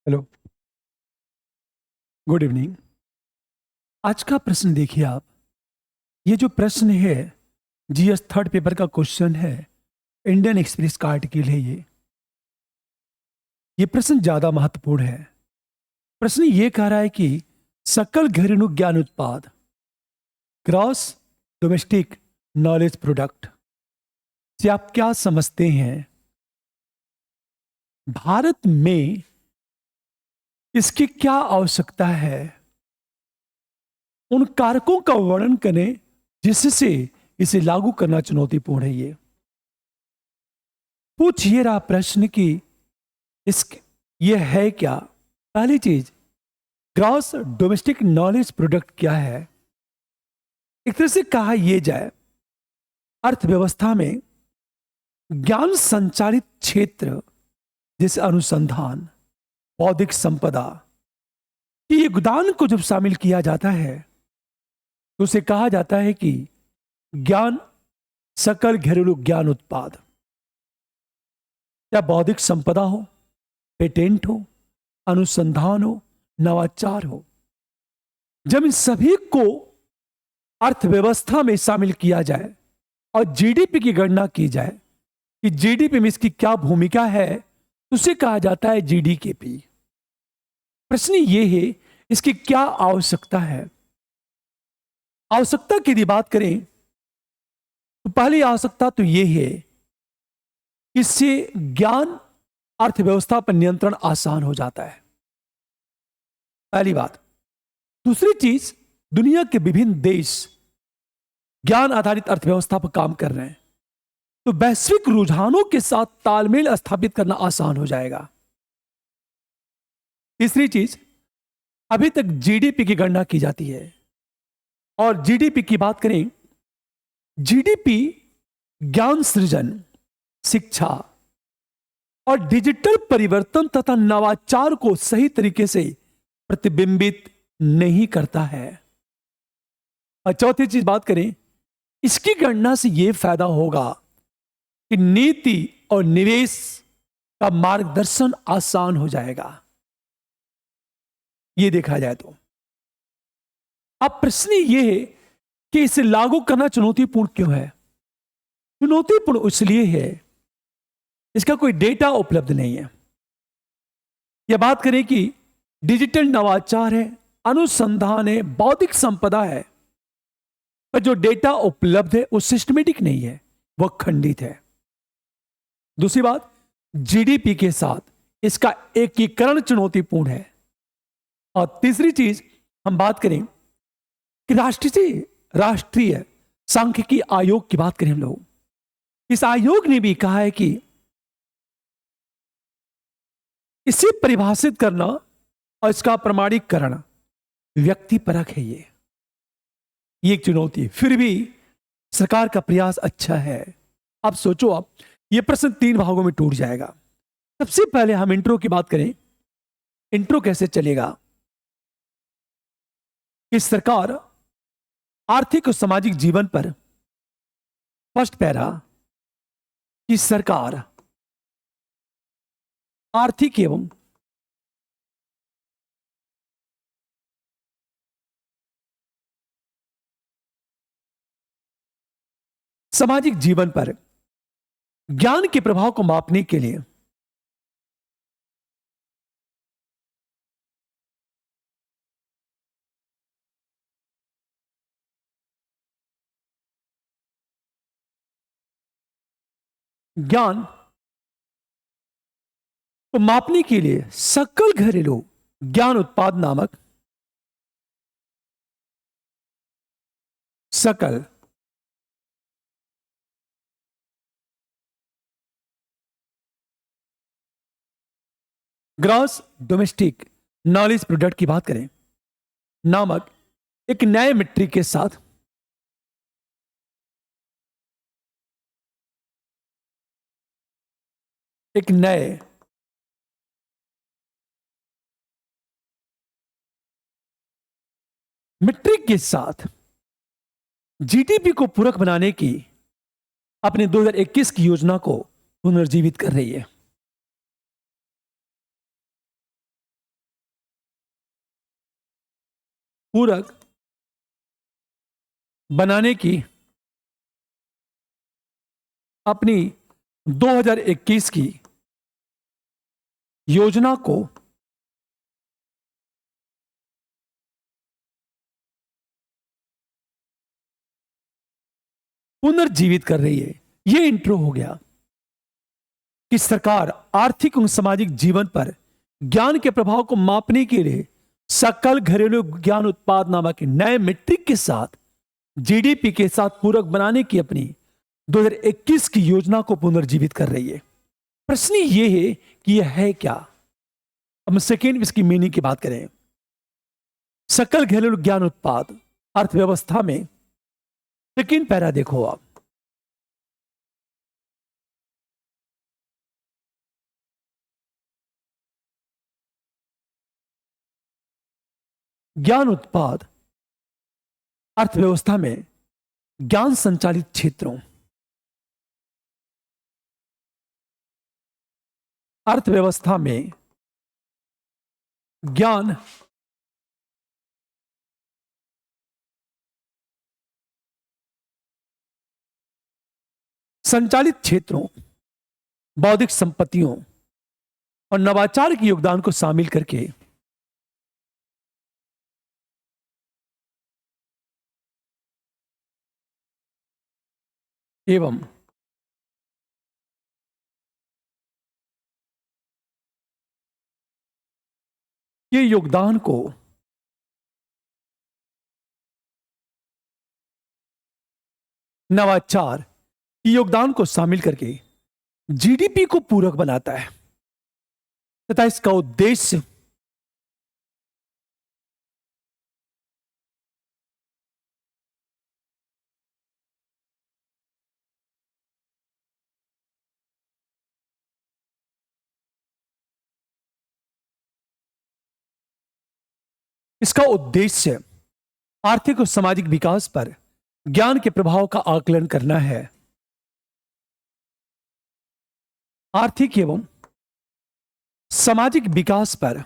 Hello. Good evening. आज का प्रश्न देखिए आप। ये जो प्रश्न है जीएस थर्ड पेपर का क्वेश्चन है। इंडियन एक्सप्रेस का आर्टिकल है ये प्रश्न ज्यादा महत्वपूर्ण है। प्रश्न ये कह रहा है कि सकल घरेलू ज्ञान उत्पाद ग्रॉस डोमेस्टिक नॉलेज प्रोडक्ट से आप क्या समझते हैं? भारत में इसकी क्या आवश्यकता है? उन कारकों का वर्णन करें जिससे इसे लागू करना चुनौतीपूर्ण है। ये पूछिए रहा प्रश्न कि इस ये है क्या। पहली चीज, ग्रॉस डोमेस्टिक नॉलेज प्रोडक्ट क्या है? एक तरह से कहा यह जाए, अर्थव्यवस्था में ज्ञान संचालित क्षेत्र जैसे अनुसंधान, बौद्धिक संपदा के योगदान को जब शामिल किया जाता है तो उसे कहा जाता है कि ज्ञान सकल घरेलू ज्ञान उत्पाद, या बौद्धिक संपदा हो, पेटेंट हो, अनुसंधान हो, नवाचार हो, जब इन सभी को अर्थव्यवस्था में शामिल किया जाए और जीडीपी की गणना की जाए कि जीडीपी में इसकी क्या भूमिका है, तो उसे कहा जाता है जीडीपी। प्रश्न ये है, इसकी क्या आवश्यकता है? आवश्यकता की यदि बात करें तो पहली आवश्यकता तो यह है कि इससे ज्ञान अर्थव्यवस्था पर नियंत्रण आसान हो जाता है, पहली बात। दूसरी चीज, दुनिया के विभिन्न देश ज्ञान आधारित अर्थव्यवस्था पर काम कर रहे हैं, तो वैश्विक रुझानों के साथ तालमेल स्थापित करना आसान हो जाएगा। तीसरी चीज, अभी तक जीडीपी की गणना की जाती है और जीडीपी की बात करें, जीडीपी ज्ञान सृजन, शिक्षा और डिजिटल परिवर्तन तथा नवाचार को सही तरीके से प्रतिबिंबित नहीं करता है। और चौथी चीज बात करें, इसकी गणना से यह फायदा होगा कि नीति और निवेश का मार्गदर्शन आसान हो जाएगा। यह देखा जाए तो अब प्रश्न यह है कि इसे लागू करना चुनौतीपूर्ण क्यों है? चुनौतीपूर्ण इसलिए है, इसका कोई डेटा उपलब्ध नहीं है। यह बात करें कि डिजिटल नवाचार है, अनुसंधान है, बौद्धिक संपदा है, पर जो डेटा उपलब्ध है वो सिस्टमेटिक नहीं है, वह खंडित है। दूसरी बात, जीडीपी के साथ इसका एकीकरण चुनौतीपूर्ण है। और तीसरी चीज हम बात करें कि राष्ट्रीय सांख्यिकी आयोग की बात करें हम लोग, इस आयोग ने भी कहा है कि इसे परिभाषित करना और इसका प्रमाणीकरण व्यक्तिपरक है। ये एक चुनौती है, फिर भी सरकार का प्रयास अच्छा है। अब सोचो, आप ये प्रश्न 3 भागों में टूट जाएगा। सबसे पहले हम इंट्रो की बात करें। इंट्रो कैसे चलेगा कि सरकार आर्थिक और सामाजिक जीवन पर, फर्स्ट पैरा, कि सरकार आर्थिक एवं सामाजिक जीवन पर ज्ञान के प्रभाव को मापने के लिए ज्ञान को मापने के लिए सकल घरेलू ज्ञान उत्पाद नामक सकल ग्रॉस डोमेस्टिक नॉलेज प्रोडक्ट की बात करें नामक एक नए मीट्रिक के साथ एक नए मीट्रिक के साथ जीडीपी को पूरक बनाने की अपने 2021 की योजना को पुनर्जीवित कर रही है। पूरक बनाने की अपनी 2021 की योजना को पुनर्जीवित कर रही है। यह इंट्रो हो गया कि सरकार आर्थिक और सामाजिक जीवन पर ज्ञान के प्रभाव को मापने के लिए सकल घरेलू ज्ञान उत्पाद नामक नए मीट्रिक के साथ जीडीपी के साथ पूरक बनाने की अपनी 2021 की योजना को पुनर्जीवित कर रही है। प्रश्न यह है कि यह है क्या। अब सेकेंड इसकी मीनिंग की बात करें। सकल घरेलू ज्ञान उत्पाद अर्थव्यवस्था में सेकेंड पैरा देखो आप। ज्ञान उत्पाद अर्थव्यवस्था में ज्ञान संचालित क्षेत्रों, अर्थव्यवस्था में ज्ञान संचालित क्षेत्रों, बौद्धिक संपत्तियों और नवाचार के योगदान को शामिल करके एवं ये योगदान को नवाचार के योगदान को शामिल करके जीडीपी को पूरक बनाता है तथा इसका उद्देश्य आर्थिक और सामाजिक विकास पर ज्ञान के प्रभाव का आकलन करना है। आर्थिक एवं सामाजिक विकास पर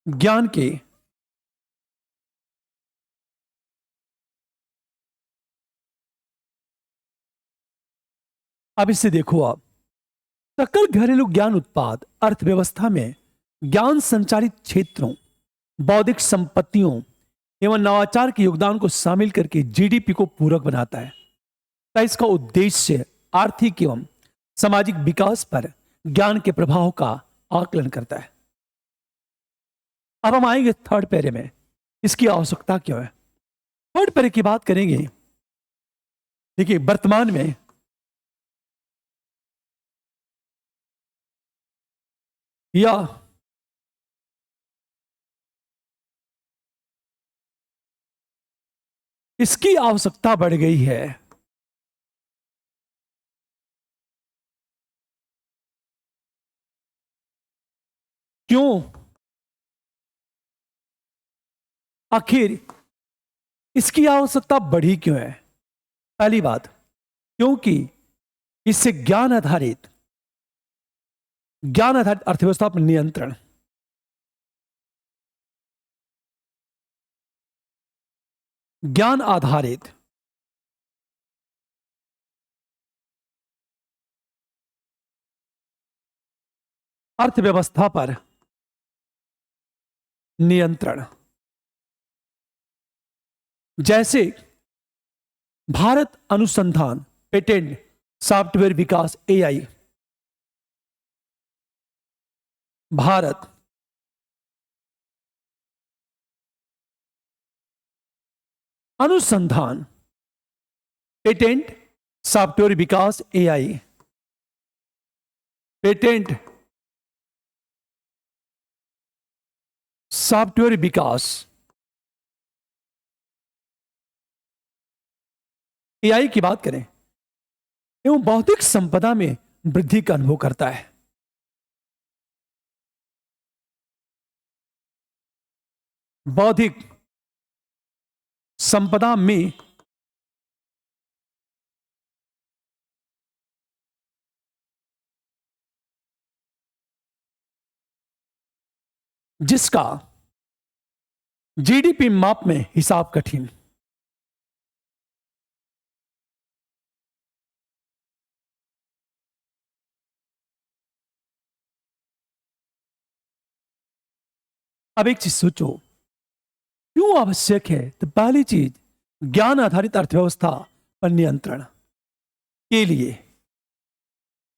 ज्ञान के अब इसे देखो आप। सकल घरेलू ज्ञान उत्पाद अर्थव्यवस्था में ज्ञान संचालित क्षेत्रों, बौद्धिक संपत्तियों एवं नवाचार के योगदान को शामिल करके जीडीपी को पूरक बनाता है तथा इसका उद्देश्य आर्थिक एवं सामाजिक विकास पर ज्ञान के प्रभाव का आकलन करता है। अब हम आएंगे थर्ड पैरे में, इसकी आवश्यकता क्यों है। थर्ड पैरे की बात करेंगे। देखिए, वर्तमान में या इसकी आवश्यकता बढ़ गई है। क्यों? आखिर इसकी आवश्यकता बढ़ी क्यों है? पहली बात, क्योंकि इससे ज्ञान आधारित अर्थव्यवस्था पर नियंत्रण, ज्ञान आधारित अर्थव्यवस्था पर नियंत्रण, जैसे भारत अनुसंधान, पेटेंट, सॉफ्टवेयर विकास, एआई, भारत अनुसंधान, पेटेंट, सॉफ्टवेयर विकास, एआई, पेटेंट, सॉफ्टवेयर विकास, एआई की बात करें एवं बौद्धिक संपदा में वृद्धि का अनुभव करता है। बौद्धिक संपदा में जिसका जीडीपी माप में हिसाब कठिन। अब एक चीज सोचो, क्यों आवश्यक है? तो पहली चीज, ज्ञान आधारित अर्थव्यवस्था पर नियंत्रण के लिए,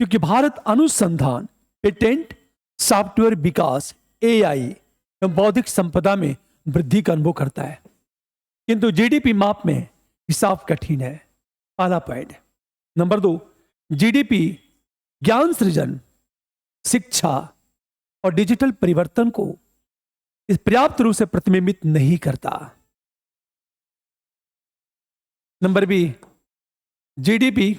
क्योंकि भारत अनुसंधान, पेटेंट, सॉफ्टवेयर विकास, एआई एवं बौद्धिक संपदा में वृद्धि का अनुभव करता है, किंतु जीडीपी माप में हिसाब कठिन है। पहला पॉइंट। नंबर 2, जीडीपी ज्ञान सृजन, शिक्षा और डिजिटल परिवर्तन को इस पर्याप्त रूप से प्रतिबिंबित नहीं करता। नंबर बी, जीडीपी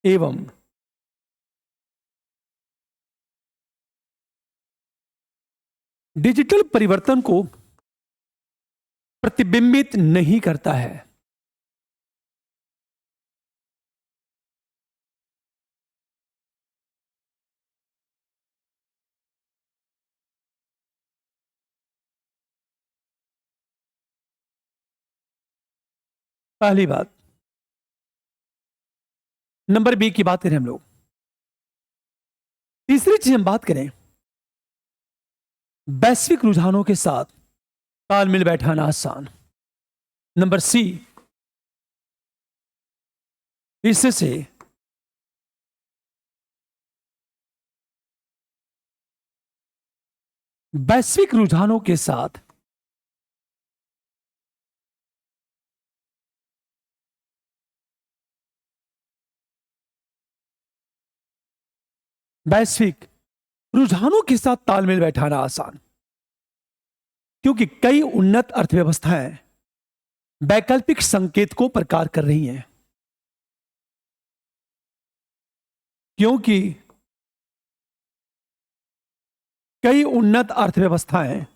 एवं डिजिटल परिवर्तन को प्रतिबिंबित नहीं करता है। पहली बात। नंबर बी की बात करें हम लोग, तीसरी चीज हम बात करें, वैश्विक रुझानों के साथ तालमेल बैठाना आसान। नंबर सी, इससे वैश्विक रुझानों के साथ वैश्विक रुझानों के साथ तालमेल बैठाना आसान, क्योंकि कई उन्नत अर्थव्यवस्थाएं वैकल्पिक संकेतकों पर कार्य कर रही हैं। क्योंकि कई उन्नत अर्थव्यवस्थाएं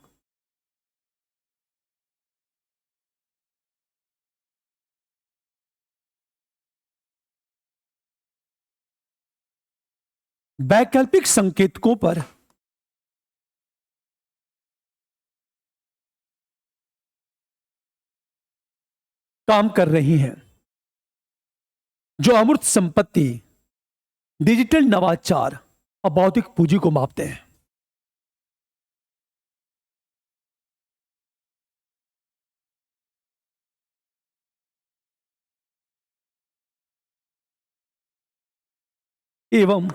वैकल्पिक संकेतकों पर काम कर रही हैं, जो अमूर्त संपत्ति, डिजिटल नवाचार और बौद्धिक पूंजी को मापते हैं। एवं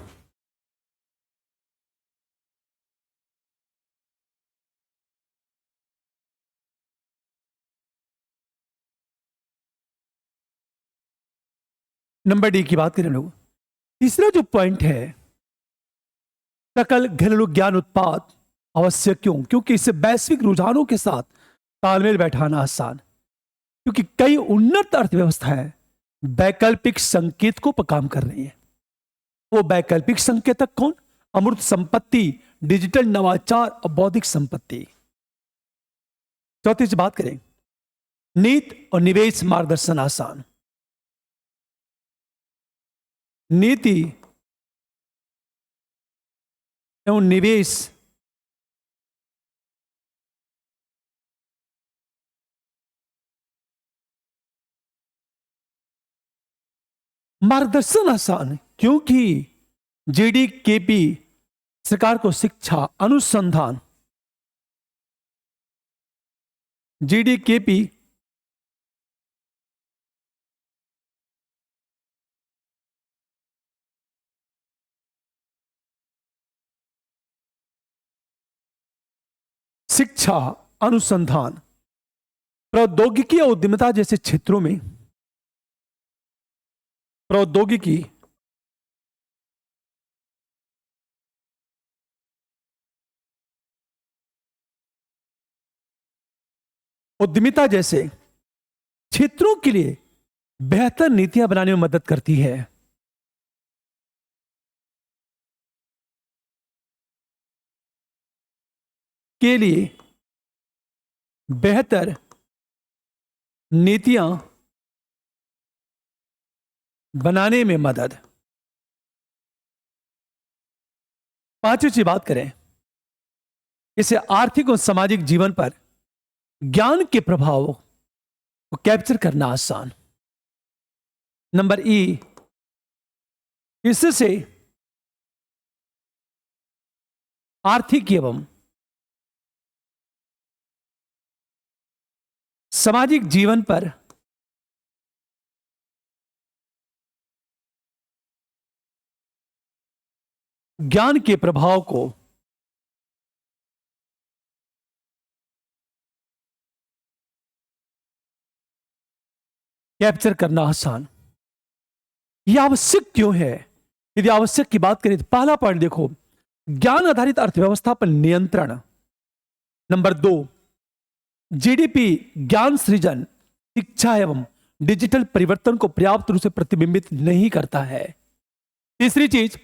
नंबर डी की बात करें लोग, तीसरा जो पॉइंट है, सकल घरेलू ज्ञान उत्पाद आवश्यक क्यों? क्योंकि इससे वैश्विक रुझानों के साथ तालमेल बैठाना आसान, क्योंकि कई उन्नत अर्थव्यवस्थाएं वैकल्पिक संकेतकों पर काम कर रही हैं। वो वैकल्पिक संकेतक कौन? अमूर्त संपत्ति, डिजिटल नवाचार और बौद्धिक संपत्ति। चौथी से बात करें, नीति और निवेश मार्गदर्शन आसान। नीति एवं निवेश मार्गदर्शन आसान, क्योंकि जीडीकेपी सरकार को शिक्षा, अनुसंधान, जीडीकेपी शिक्षा, अनुसंधान, प्रौद्योगिकी और उद्यमिता जैसे क्षेत्रों में प्रौद्योगिकी, उद्यमिता जैसे क्षेत्रों के लिए बेहतर नीतियां बनाने में मदद करती है। के लिए बेहतर नीतियां बनाने में मदद। पांचवी चीज बात करें, इसे आर्थिक और सामाजिक जीवन पर ज्ञान के प्रभाव को कैप्चर करना आसान। नंबर ई, इससे आर्थिक एवं सामाजिक जीवन पर ज्ञान के प्रभाव को कैप्चर करना आसान। यह आवश्यक क्यों है? यदि आवश्यक की बात करें तो पहला पॉइंट देखो, ज्ञान आधारित अर्थव्यवस्था पर नियंत्रण। नंबर दो, जीडीपी ज्ञान सृजन, शिक्षा एवं डिजिटल परिवर्तन को पर्याप्त रूप से प्रतिबिंबित नहीं करता है। तीसरी चीज,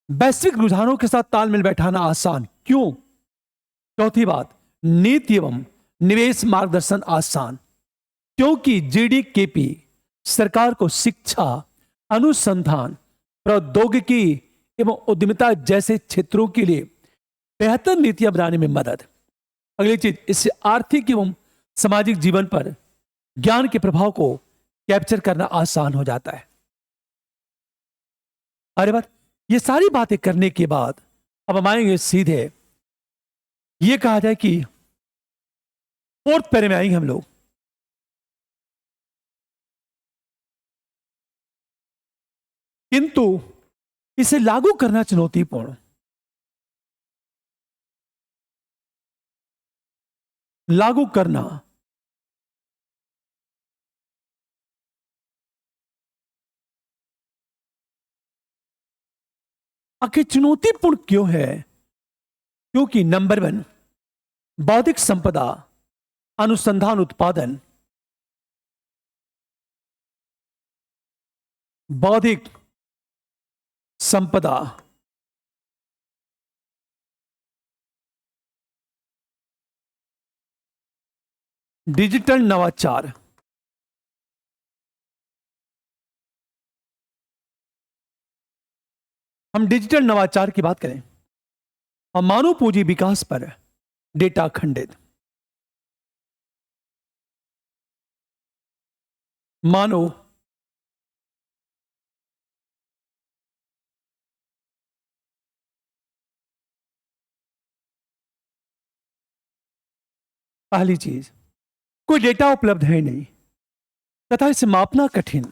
वैश्विक रुझानों के साथ तालमेल बैठाना आसान। क्यों? चौथी बात, नीति एवं निवेश मार्गदर्शन आसान, क्योंकि जीडीकेपी सरकार को शिक्षा, अनुसंधान, प्रौद्योगिकी एवं उद्यमिता जैसे क्षेत्रों के लिए बेहतर नीतियां बनाने में मदद। अगली चीज, इससे आर्थिक एवं सामाजिक जीवन पर ज्ञान के प्रभाव को कैप्चर करना आसान हो जाता है। अरे बात, ये सारी बातें करने के बाद अब हम आएंगे सीधे, ये कहा जाए कि फोर्थ पैरे में आएंगे हम लोग। किंतु इसे लागू करना चुनौतीपूर्ण। लागू करना आखिर चुनौतीपूर्ण क्यों है? क्योंकि नंबर वन, बौद्धिक संपदा, अनुसंधान, उत्पादन, बौद्धिक संपदा, डिजिटल नवाचार, हम डिजिटल नवाचार की बात करें और मानव पूंजी विकास पर डेटा खंडित, मानव पहली चीज, कोई डेटा उपलब्ध है नहीं तथा इसे मापना कठिन।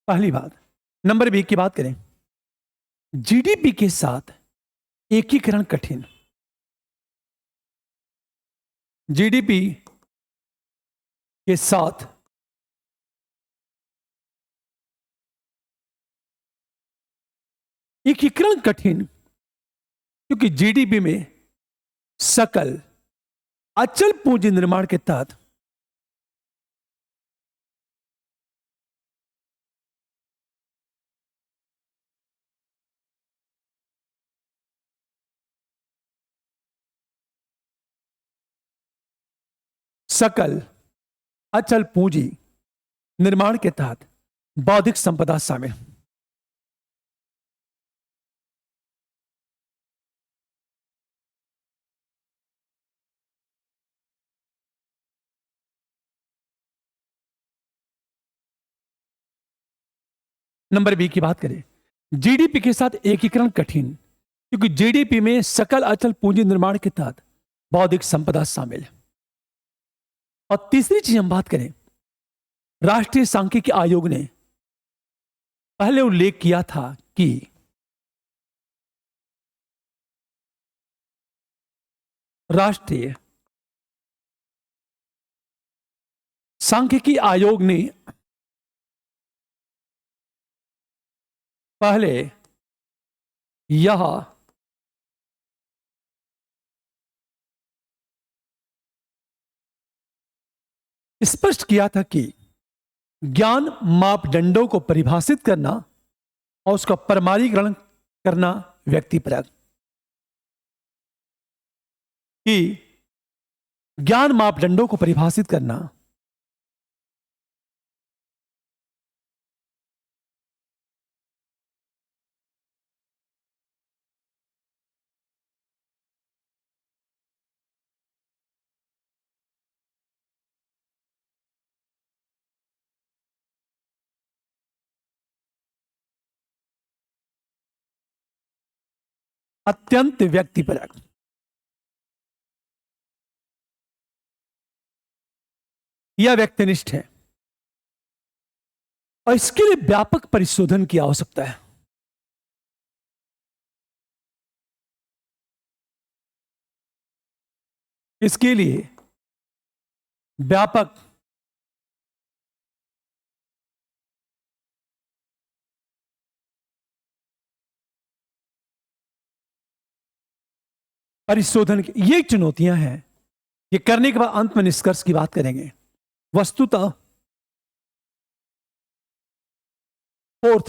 पहली बात। नंबर बी की बात करें, जीडीपी के साथ एकीकरण कठिन। जीडीपी के साथ एकीकरण कठिन, क्योंकि जीडीपी में सकल अचल पूंजी निर्माण के तहत सकल अचल पूंजी निर्माण के तहत बौद्धिक संपदा शामिल। नंबर बी की बात करें, जीडीपी के साथ एकीकरण कठिन, क्योंकि जीडीपी में सकल अचल पूंजी निर्माण के तहत बौद्धिक संपदा शामिल है। और तीसरी चीज हम बात करें, राष्ट्रीय सांख्यिकी आयोग ने पहले उल्लेख किया था कि राष्ट्रीय सांख्यिकी आयोग ने पहले यह स्पष्ट किया था कि ज्ञान मापदंडों को परिभाषित करना और उसका प्रमाणीकरण करना व्यक्तिपरक, कि ज्ञान मापदंडों को परिभाषित करना, अत्यंत व्यक्तिपरक, यह व्यक्तिनिष्ठ है और इसके लिए व्यापक परिशोधन की आवश्यकता है। इसके लिए व्यापक परिशोधन की ये चुनौतियां हैं। ये करने के बाद अंत में निष्कर्ष की बात करेंगे। वस्तुतः फोर्थ,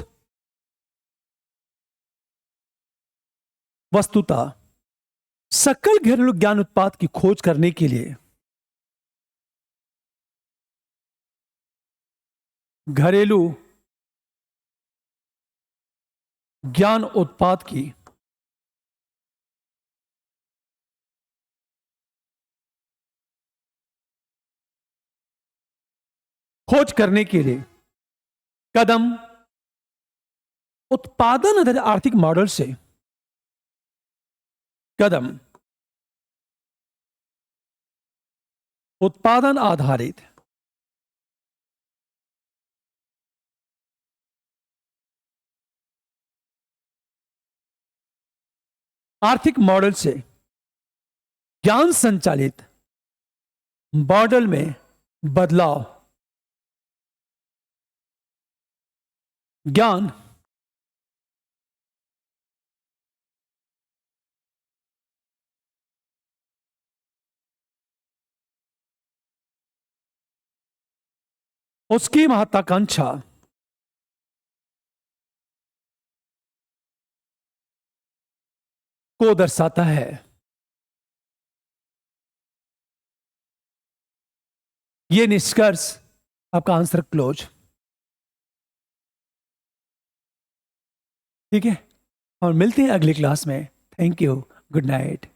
वस्तुतः सकल घरेलू ज्ञान उत्पाद की खोज करने के लिए घरेलू ज्ञान उत्पाद की खोज करने के लिए कदम उत्पादन आधारित आर्थिक मॉडल से कदम उत्पादन आधारित आर्थिक मॉडल से ज्ञान संचालित मॉडल में बदलाव, ज्ञान उसकी महत्वाकांक्षा को दर्शाता है। यह निष्कर्ष आपका आंसर क्लोज। ठीक है, और मिलते हैं अगली क्लास में। Thank you, good night.